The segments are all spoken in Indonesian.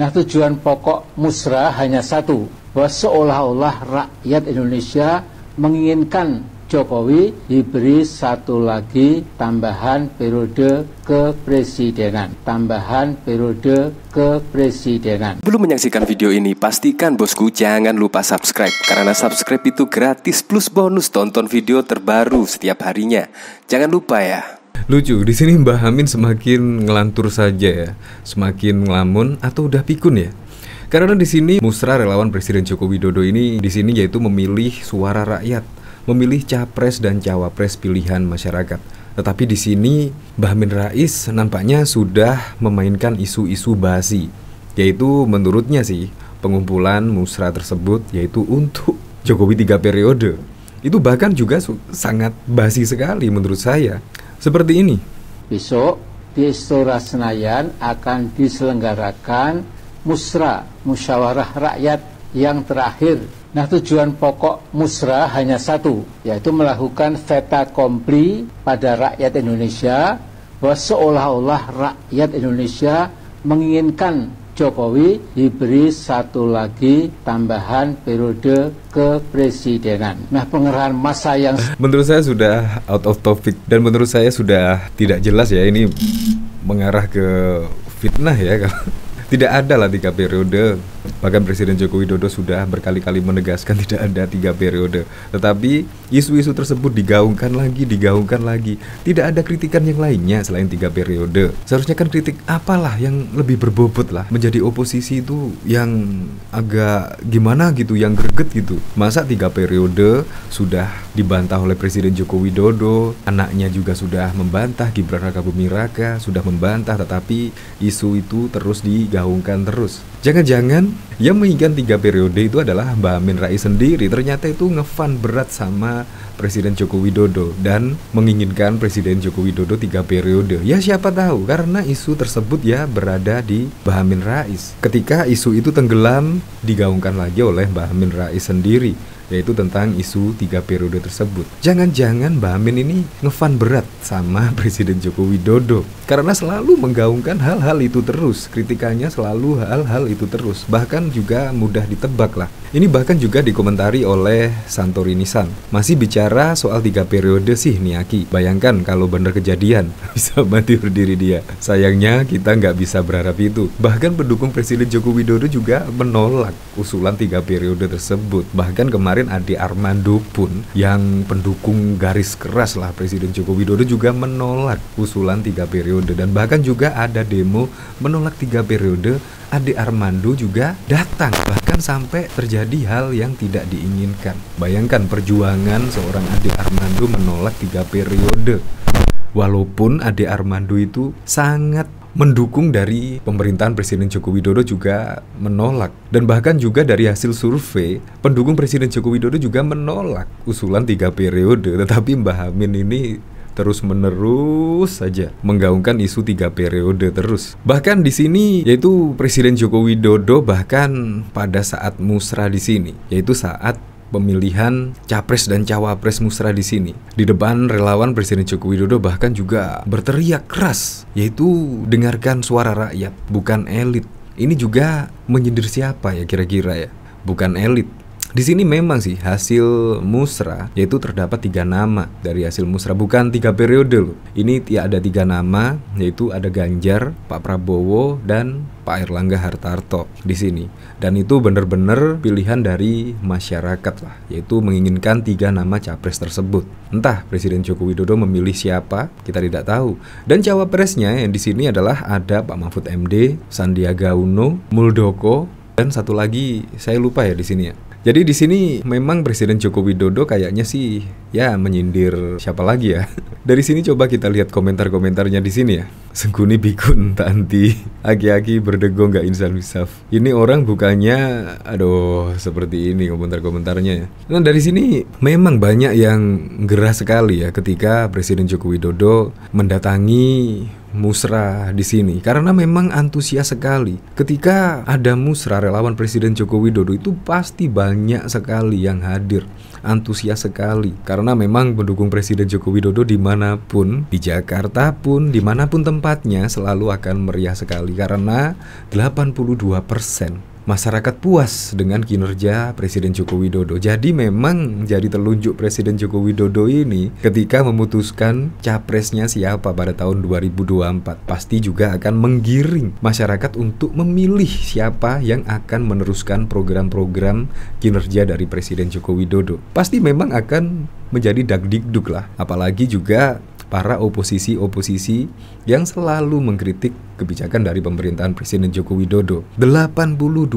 Nah, tujuan pokok musra hanya satu, bahwa seolah-olah rakyat Indonesia menginginkan Jokowi diberi satu lagi tambahan periode kepresidenan. Belum menyaksikan video ini, pastikan bosku jangan lupa subscribe. Karena subscribe itu gratis plus bonus tonton video terbaru setiap harinya. Jangan lupa ya. Lucu, di sini Mbah Amin semakin ngelantur saja ya, semakin ngelamun atau udah pikun ya. Karena di sini musra relawan Presiden Joko Widodo ini di sini yaitu memilih suara rakyat, memilih capres dan cawapres pilihan masyarakat. Tetapi di sini Mbah Amin Rais nampaknya sudah memainkan isu-isu basi, yaitu menurutnya sih pengumpulan musra tersebut yaitu untuk Jokowi 3 periode. Itu bahkan juga sangat basi sekali menurut saya. Seperti ini. Besok di Istora Senayan akan diselenggarakan musra, musyawarah rakyat yang terakhir. Nah, tujuan pokok musra hanya satu, yaitu melakukan fait accompli pada rakyat Indonesia, bahwa seolah-olah rakyat Indonesia menginginkan Jokowi diberi satu lagi tambahan periode kepresidenan. Nah, pengerahan massa yang menurut saya sudah out of topic dan menurut saya sudah tidak jelas ya, ini mengarah ke fitnah ya. Tidak ada lah 3 periode. Bahkan Presiden Joko Widodo sudah berkali-kali menegaskan tidak ada 3 periode. Tetapi isu-isu tersebut digaungkan lagi. Tidak ada kritikan yang lainnya selain 3 periode. Seharusnya kan kritik apalah yang lebih berbobot lah. Menjadi oposisi itu yang agak gimana gitu, yang greget gitu. Masa 3 periode sudah dibantah oleh Presiden Joko Widodo, anaknya juga sudah membantah, Gibran Rakabuming Raka sudah membantah, tetapi isu itu terus digaungkan terus. Jangan-jangan yang menginginkan 3 periode itu adalah Mbah Amin Rais sendiri. Ternyata itu ngefan berat sama Presiden Joko Widodo dan menginginkan Presiden Joko Widodo 3 periode. Ya siapa tahu, karena isu tersebut ya berada di Mbah Amin Rais. Ketika isu itu tenggelam, digaungkan lagi oleh Mbah Amin Rais sendiri, yaitu tentang isu 3 periode tersebut. Jangan-jangan Mbah Amin ini ngefan berat sama Presiden Joko Widodo karena selalu menggaungkan hal-hal itu terus. Kritikannya selalu hal-hal itu terus. Bahkan juga mudah ditebak lah. Ini bahkan juga dikomentari oleh Santorini San. Masih bicara soal 3 periode sih Niaki. Bayangkan kalau benar kejadian bisa mati berdiri dia. Sayangnya kita nggak bisa berharap itu. Bahkan pendukung Presiden Joko Widodo juga menolak usulan 3 periode tersebut. Bahkan kemarin Ade Armando pun yang pendukung garis keras lah Presiden Joko Widodo juga menolak usulan 3 periode. Dan bahkan juga ada demo menolak 3 periode. Ade Armando juga datang, bahkan sampai terjadi hal yang tidak diinginkan. Bayangkan perjuangan seorang Ade Armando menolak 3 periode. Walaupun Ade Armando itu sangat mendukung dari pemerintahan Presiden Joko Widodo juga menolak. Dan bahkan juga dari hasil survei, pendukung Presiden Joko Widodo juga menolak usulan 3 periode. Tetapi Mbah Amin ini terus menerus saja menggaungkan isu 3 periode terus. Bahkan di sini yaitu Presiden Joko Widodo bahkan pada saat musra di sini, yaitu saat pemilihan capres dan cawapres musra di sini, di depan relawan Presiden Joko Widodo bahkan juga berteriak keras, yaitu dengarkan suara rakyat, bukan elit. Ini juga menyindir siapa ya kira-kira ya? Bukan elit. Di sini memang sih hasil musra yaitu terdapat 3 nama dari hasil musra, bukan 3 periode loh. Ini ada 3 nama, yaitu ada Ganjar, Pak Prabowo, dan Pak Airlangga Hartarto di sini. Dan itu benar-benar pilihan dari masyarakat lah, yaitu menginginkan 3 nama capres tersebut. Entah Presiden Joko Widodo memilih siapa, kita tidak tahu. Dan cawapresnya yang di sini adalah ada Pak Mahfud MD, Sandiaga Uno, Muldoko, dan satu lagi saya lupa ya di sini ya. Jadi di sini memang Presiden Joko Widodo kayaknya sih ya menyindir siapa lagi ya. Dari sini coba kita lihat komentar-komentarnya di sini ya. Sengkuni bikun tanti, aki-aki berdego nggak insan wisaf. Ini orang bukannya, aduh seperti ini komentar-komentarnya ya. Nah dari sini memang banyak yang gerah sekali ya ketika Presiden Joko Widodo mendatangi musra di sini karena memang antusias sekali. Ketika ada musra relawan Presiden Joko Widodo itu pasti banyak sekali yang hadir. antusias sekali karena memang mendukung Presiden Joko Widodo dimanapun, di Jakarta pun, dimanapun tempatnya selalu akan meriah sekali karena 82% masyarakat puas dengan kinerja Presiden Joko Widodo. Jadi memang jadi telunjuk Presiden Joko Widodo ini ketika memutuskan capresnya siapa pada tahun 2024 pasti juga akan menggiring masyarakat untuk memilih siapa yang akan meneruskan program-program kinerja dari Presiden Joko Widodo. Pasti memang akan menjadi dagdikduk lah, apalagi juga para oposisi-oposisi yang selalu mengkritik kebijakan dari pemerintahan Presiden Joko Widodo. 82%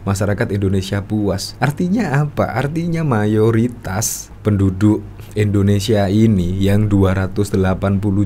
masyarakat Indonesia puas. Artinya apa? Artinya mayoritas penduduk Indonesia ini yang 280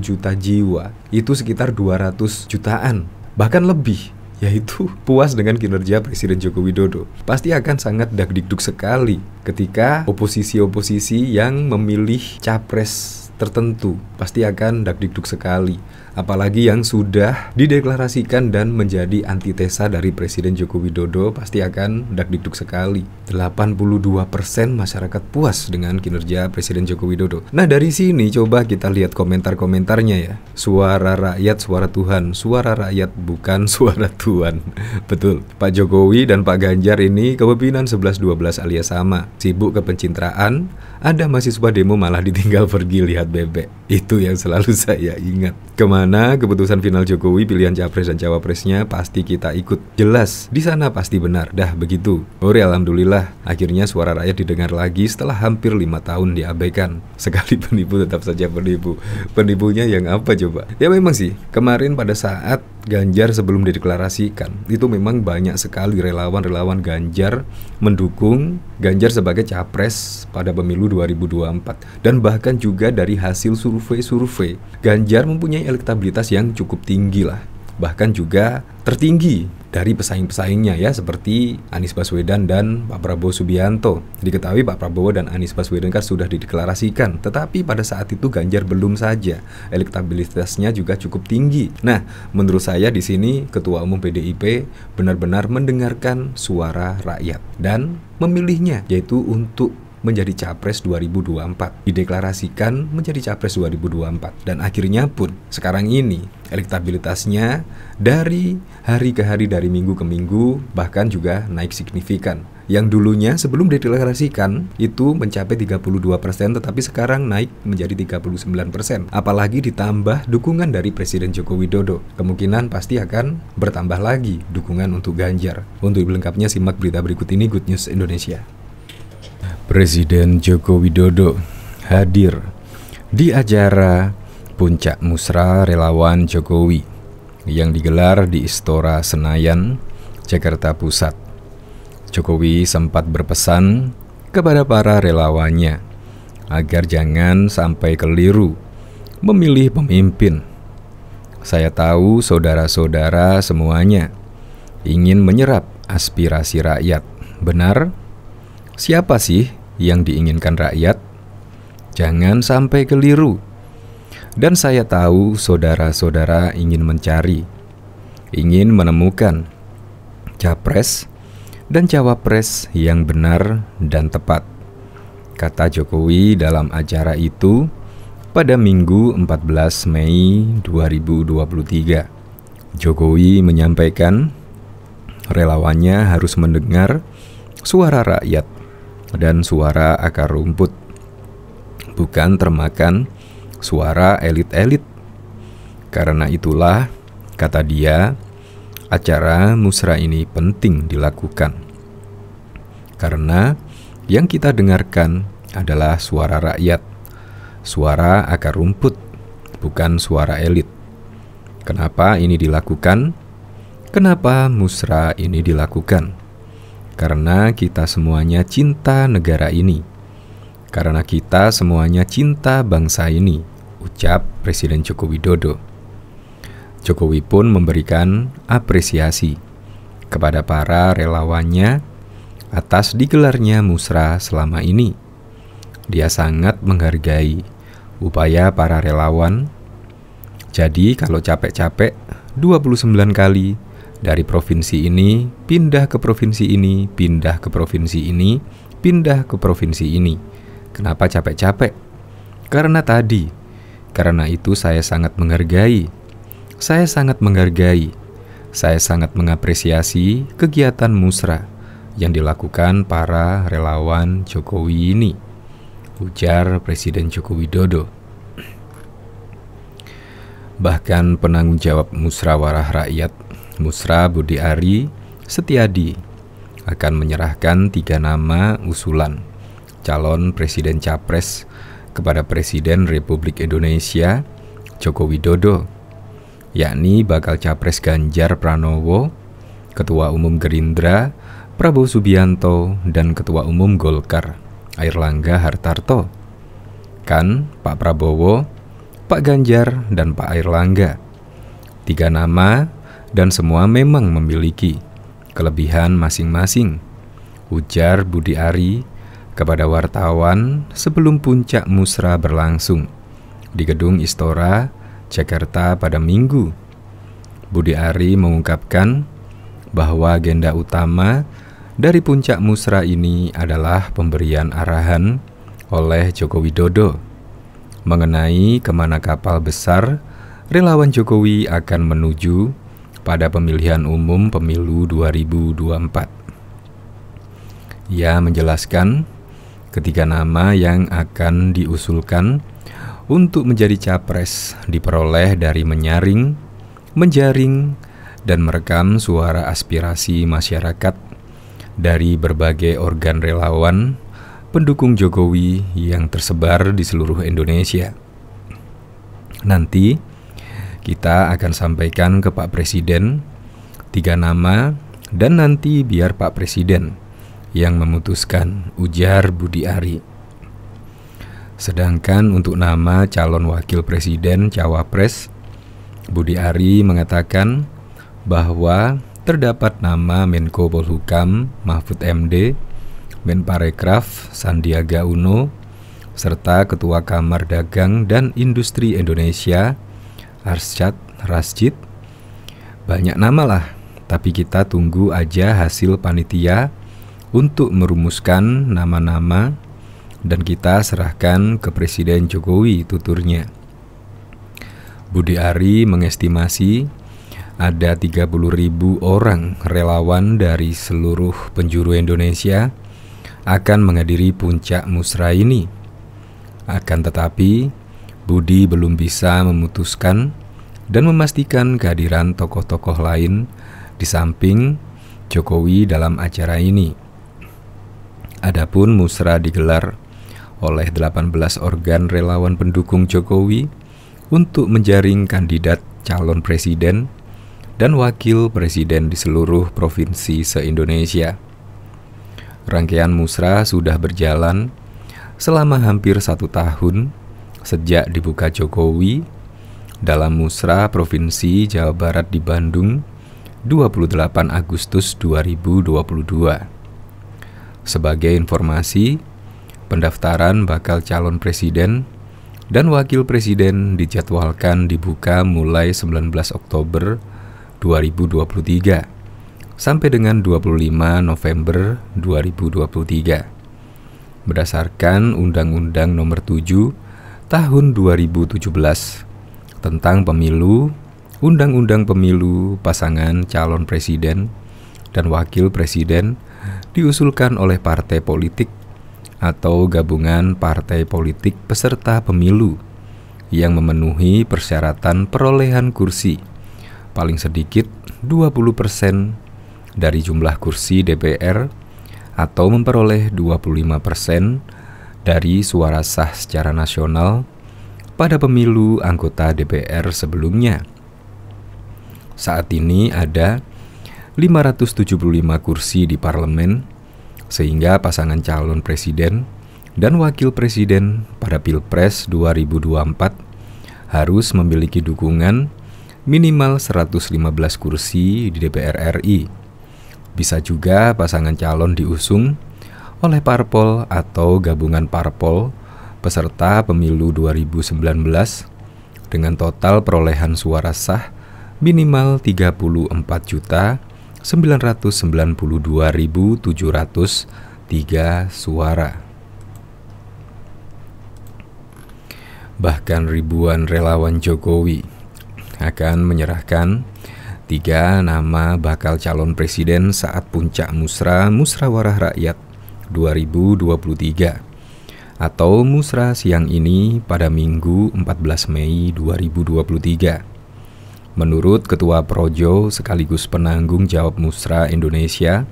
juta jiwa, itu sekitar 200 jutaan, bahkan lebih, yaitu puas dengan kinerja Presiden Joko Widodo. Pasti akan sangat dagdikduk sekali ketika oposisi-oposisi yang memilih capres tertentu, pasti akan dagdikduk sekali. Apalagi yang sudah dideklarasikan dan menjadi antitesa dari Presiden Joko Widodo, pasti akan dagdikduk sekali. 82% masyarakat puas dengan kinerja Presiden Joko Widodo. Nah, dari sini coba kita lihat komentar-komentarnya ya. Suara rakyat, suara Tuhan. Suara rakyat bukan suara Tuhan. Betul, Pak Jokowi dan Pak Ganjar ini kepemimpinan 11-12 alias sama. Sibuk ke pencitraan, ada mahasiswa demo malah ditinggal pergi lihat bebek. Itu yang selalu saya ingat. Kemana keputusan final Jokowi pilihan capres dan cawapresnya pasti kita ikut. Jelas, di sana pasti benar. Dah begitu. Alhamdulillah, akhirnya suara rakyat didengar lagi setelah hampir 5 tahun diabaikan. Sekali penipu tetap saja penipu. Penipunya yang apa coba? Ya memang sih, kemarin pada saat Ganjar sebelum dideklarasikan, itu memang banyak sekali relawan-relawan Ganjar mendukung Ganjar sebagai capres pada pemilu 2024. Dan bahkan juga dari hasil survei-survei, Ganjar mempunyai elektabilitas yang cukup tinggi lah. Bahkan juga tertinggi dari pesaing-pesaingnya ya, seperti Anies Baswedan dan Pak Prabowo Subianto. Diketahui Pak Prabowo dan Anies Baswedan kan sudah dideklarasikan, tetapi pada saat itu Ganjar belum saja. Elektabilitasnya juga cukup tinggi. Nah, menurut saya di sini Ketua Umum PDIP benar-benar mendengarkan suara rakyat dan memilihnya, yaitu untuk menjadi capres 2024, dideklarasikan menjadi capres 2024, dan akhirnya pun sekarang ini elektabilitasnya dari hari ke hari, dari minggu ke minggu, bahkan juga naik signifikan. Yang dulunya sebelum dideklarasikan itu mencapai 32%, tetapi sekarang naik menjadi 39%. Apalagi ditambah dukungan dari Presiden Joko Widodo, kemungkinan pasti akan bertambah lagi dukungan untuk Ganjar. Untuk lengkapnya simak berita berikut ini, Good News Indonesia. Presiden Joko Widodo hadir di acara Puncak Musra Relawan Jokowi yang digelar di Istora Senayan, Jakarta Pusat. Jokowi sempat berpesan kepada para relawannya agar jangan sampai keliru memilih pemimpin. Saya tahu saudara-saudara semuanya ingin menyerap aspirasi rakyat. Benar? Siapa sih yang diinginkan rakyat? Jangan sampai keliru. Dan saya tahu saudara-saudara ingin mencari, ingin menemukan capres dan cawapres yang benar dan tepat, kata Jokowi dalam acara itu pada Minggu 14 Mei 2023. Jokowi menyampaikan relawannya harus mendengar suara rakyat dan suara akar rumput, bukan termakan suara elit-elit. Karena itulah, kata dia, acara musra ini penting dilakukan. Karena yang kita dengarkan adalah suara rakyat, suara akar rumput, bukan suara elit. Kenapa ini dilakukan? Kenapa musra ini dilakukan? Karena kita semuanya cinta negara ini. Karena kita semuanya cinta bangsa ini, ucap Presiden Joko Widodo. Jokowi pun memberikan apresiasi kepada para relawannya atas digelarnya musra selama ini. Dia sangat menghargai upaya para relawan. Jadi kalau capek-capek 29 kali dari provinsi ini, pindah ke provinsi ini, pindah ke provinsi ini, pindah ke provinsi ini. Kenapa capek-capek? Karena itu saya sangat menghargai. Saya sangat mengapresiasi kegiatan musra yang dilakukan para relawan Jokowi ini, ujar Presiden Joko Widodo. Bahkan penanggung jawab musyawarah rakyat Musra Budi Ari Setiadi akan menyerahkan 3 nama usulan calon presiden capres kepada Presiden Republik Indonesia Joko Widodo, yakni bakal capres Ganjar Pranowo, Ketua Umum Gerindra Prabowo Subianto, dan Ketua Umum Golkar Airlangga Hartarto. Kan Pak Prabowo, Pak Ganjar, dan Pak Airlangga. 3 nama dan semua memang memiliki kelebihan masing-masing, ujar Budi Ari kepada wartawan sebelum puncak musra berlangsung di Gedung Istora, Jakarta pada Minggu. Budi Ari mengungkapkan bahwa agenda utama dari puncak musra ini adalah pemberian arahan oleh Joko Widodo mengenai kemana kapal besar relawan Jokowi akan menuju pada pemilihan umum pemilu 2024. Ia menjelaskan ketiga nama yang akan diusulkan untuk menjadi capres diperoleh dari menyaring, menjaring, dan merekam suara aspirasi masyarakat dari berbagai organ relawan pendukung Jokowi yang tersebar di seluruh Indonesia. Nanti kita akan sampaikan ke Pak Presiden 3 nama dan nanti biar Pak Presiden yang memutuskan, ujar Budi Ari. Sedangkan untuk nama calon wakil presiden cawapres, Budi Ari mengatakan bahwa terdapat nama Menko Polhukam Mahfud MD, Menparekraf Sandiaga Uno, serta Ketua Kamar Dagang dan Industri Indonesia Arsyad Rashid. Banyak nama lah, tapi kita tunggu aja hasil panitia untuk merumuskan nama-nama dan kita serahkan ke Presiden Jokowi, tuturnya. Budi Ari mengestimasi ada 30.000 orang relawan dari seluruh penjuru Indonesia akan menghadiri puncak musra ini. Akan tetapi, Budi belum bisa memutuskan dan memastikan kehadiran tokoh-tokoh lain di samping Jokowi dalam acara ini. Adapun musra digelar oleh 18 organ relawan pendukung Jokowi untuk menjaring kandidat calon presiden dan wakil presiden di seluruh provinsi se-Indonesia. Rangkaian musra sudah berjalan selama hampir 1 tahun sejak dibuka Jokowi dalam musra Provinsi Jawa Barat di Bandung 28 Agustus 2022. Sebagai informasi, pendaftaran bakal calon presiden dan wakil presiden dijadwalkan dibuka mulai 19 Oktober 2023 sampai dengan 25 November 2023. Berdasarkan Undang-Undang Nomor 7 Tahun 2017 tentang Pemilu, Undang-Undang Pemilu pasangan calon presiden dan wakil presiden diusulkan oleh partai politik atau gabungan partai politik peserta pemilu yang memenuhi persyaratan perolehan kursi paling sedikit 20% dari jumlah kursi DPR atau memperoleh 25% dari suara sah secara nasional pada pemilu anggota DPR sebelumnya. Saat ini ada 575 kursi di parlemen, sehingga pasangan calon presiden dan wakil presiden pada Pilpres 2024 harus memiliki dukungan minimal 115 kursi di DPR RI. Bisa juga pasangan calon diusung oleh parpol atau gabungan parpol peserta pemilu 2019 dengan total perolehan suara sah minimal 34.992.733 3 suara. Bahkan ribuan relawan Jokowi akan menyerahkan 3 nama bakal calon presiden saat puncak Musyawarah Rakyat 2023 atau musra siang ini pada Minggu 14 Mei 2023. Menurut Ketua Projo sekaligus penanggung jawab Musra Indonesia,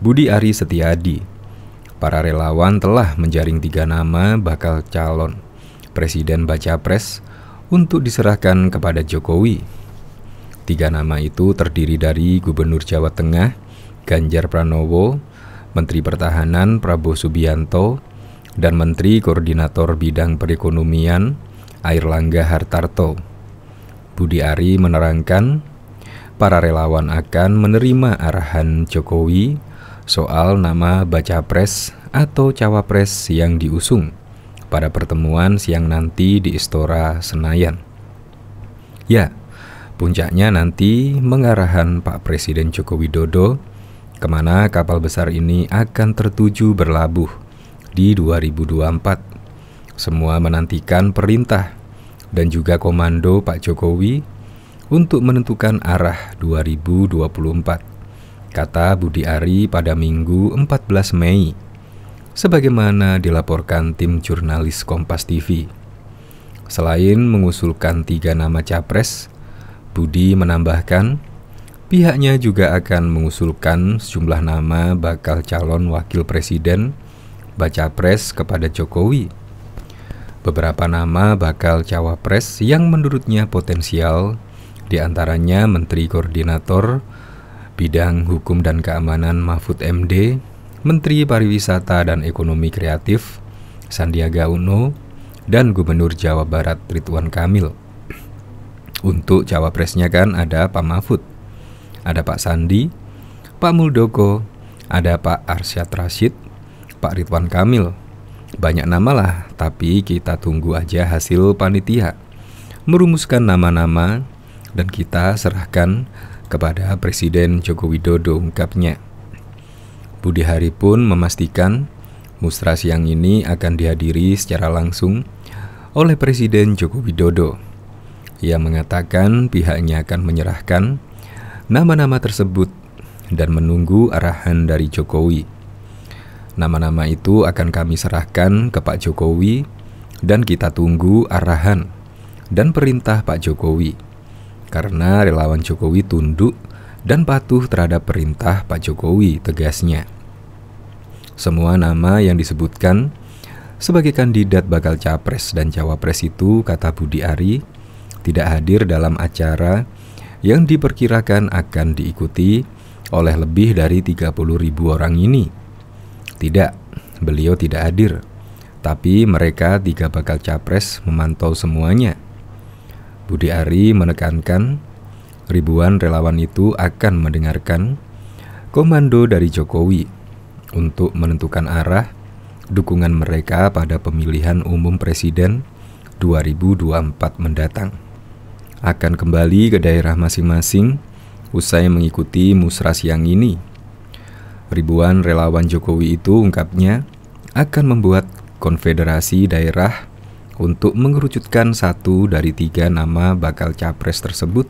Budi Ari Setiadi, para relawan telah menjaring 3 nama bakal calon presiden baca pres untuk diserahkan kepada Jokowi. 3 nama itu terdiri dari Gubernur Jawa Tengah Ganjar Pranowo, Menteri Pertahanan Prabowo Subianto, dan Menteri Koordinator Bidang Perekonomian Airlangga Hartarto. Budi Ari menerangkan, para relawan akan menerima arahan Jokowi soal nama baca pres atau cawapres yang diusung pada pertemuan siang nanti di Istora Senayan. Ya, puncaknya nanti mengarahan Pak Presiden Joko Widodo kemana kapal besar ini akan tertuju berlabuh di 2024. Semua menantikan perintah dan juga komando Pak Jokowi untuk menentukan arah 2024, kata Budi Ari pada Minggu 14 Mei, sebagaimana dilaporkan tim jurnalis Kompas TV. Selain mengusulkan 3 nama capres, Budi menambahkan pihaknya juga akan mengusulkan sejumlah nama bakal calon wakil presiden baca pres kepada Jokowi. Beberapa nama bakal cawapres yang menurutnya potensial, diantaranya Menteri Koordinator Bidang Hukum dan Keamanan Mahfud MD, Menteri Pariwisata dan Ekonomi Kreatif Sandiaga Uno, dan Gubernur Jawa Barat Ridwan Kamil. Untuk cawapresnya kan ada Pak Mahfud, ada Pak Sandi, Pak Muldoko, ada Pak Arsyad Rashid, Pak Ridwan Kamil. Banyak nama lah, tapi kita tunggu aja hasil panitia merumuskan nama-nama dan kita serahkan kepada Presiden Joko Widodo, ungkapnya. Budi Ari pun memastikan musra siang ini akan dihadiri secara langsung oleh Presiden Joko Widodo. Ia mengatakan pihaknya akan menyerahkan nama-nama tersebut dan menunggu arahan dari Jokowi. Nama-nama itu akan kami serahkan ke Pak Jokowi dan kita tunggu arahan dan perintah Pak Jokowi. Karena relawan Jokowi tunduk dan patuh terhadap perintah Pak Jokowi, tegasnya. Semua nama yang disebutkan sebagai kandidat bakal capres dan cawapres itu, kata Budi Ari, tidak hadir dalam acara yang diperkirakan akan diikuti oleh lebih dari 30.000 orang ini. Tidak, beliau tidak hadir, tapi mereka 3 bakal capres memantau semuanya. Budi Ari menekankan ribuan relawan itu akan mendengarkan komando dari Jokowi untuk menentukan arah dukungan mereka pada pemilihan umum presiden 2024 mendatang. Akan kembali ke daerah masing-masing usai mengikuti musra siang ini. Ribuan relawan Jokowi itu, ungkapnya, akan membuat konfederasi daerah untuk mengerucutkan 1 dari 3 nama bakal capres tersebut.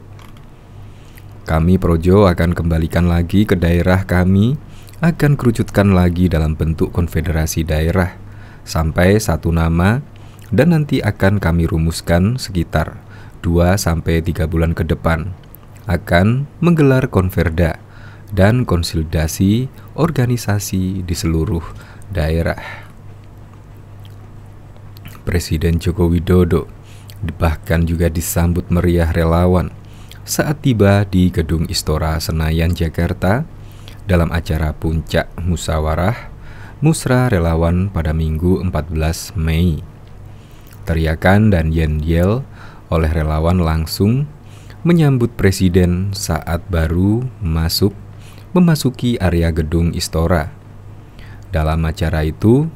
Kami Projo akan kembalikan lagi ke daerah kami, akan kerucutkan lagi dalam bentuk konfederasi daerah sampai 1 nama, dan nanti akan kami rumuskan sekitar 2-3 bulan ke depan. Akan menggelar konferda dan konsolidasi organisasi di seluruh daerah. Presiden Joko Widodo bahkan juga disambut meriah relawan saat tiba di Gedung Istora Senayan, Jakarta dalam acara puncak musra relawan pada Minggu 14 Mei. Teriakan dan yel-yel oleh relawan langsung menyambut Presiden saat baru memasuki area gedung Istora. Dalam acara itu,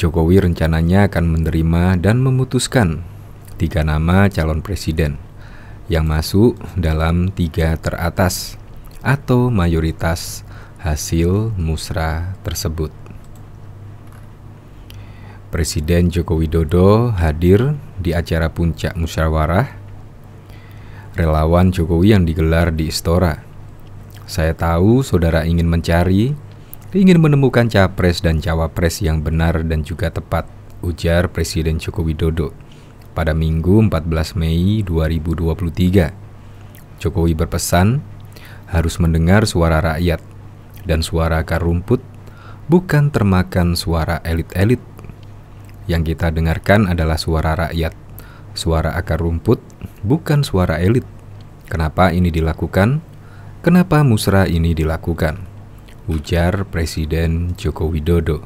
Jokowi rencananya akan menerima dan memutuskan 3 nama calon presiden yang masuk dalam 3 teratas atau mayoritas hasil musra tersebut. Presiden Joko Widodo hadir di acara puncak musyawarah relawan Jokowi yang digelar di Istora. Saya tahu saudara ingin menemukan capres dan cawapres yang benar dan juga tepat, ujar Presiden Joko Widodo pada Minggu 14 Mei 2023. Jokowi berpesan harus mendengar suara rakyat dan suara akar rumput, bukan termakan suara elit-elit. Yang kita dengarkan adalah suara rakyat, suara akar rumput, bukan suara elit. Kenapa ini dilakukan? Kenapa musrah ini dilakukan? Ujar Presiden Joko Widodo.